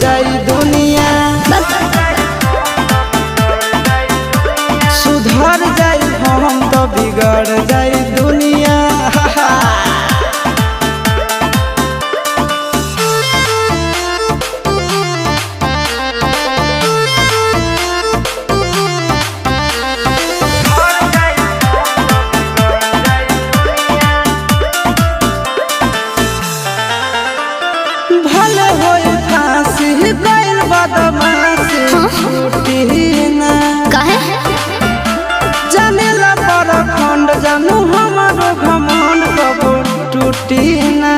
जाई दुनिया सुधर जाई हम तो बिगड़ जाई दुनिया। भले होई फांसी गइल बदमाशी छूटी ना काहे जानेला पर खंड जानू हमारो घमंड कबो टूटी ना।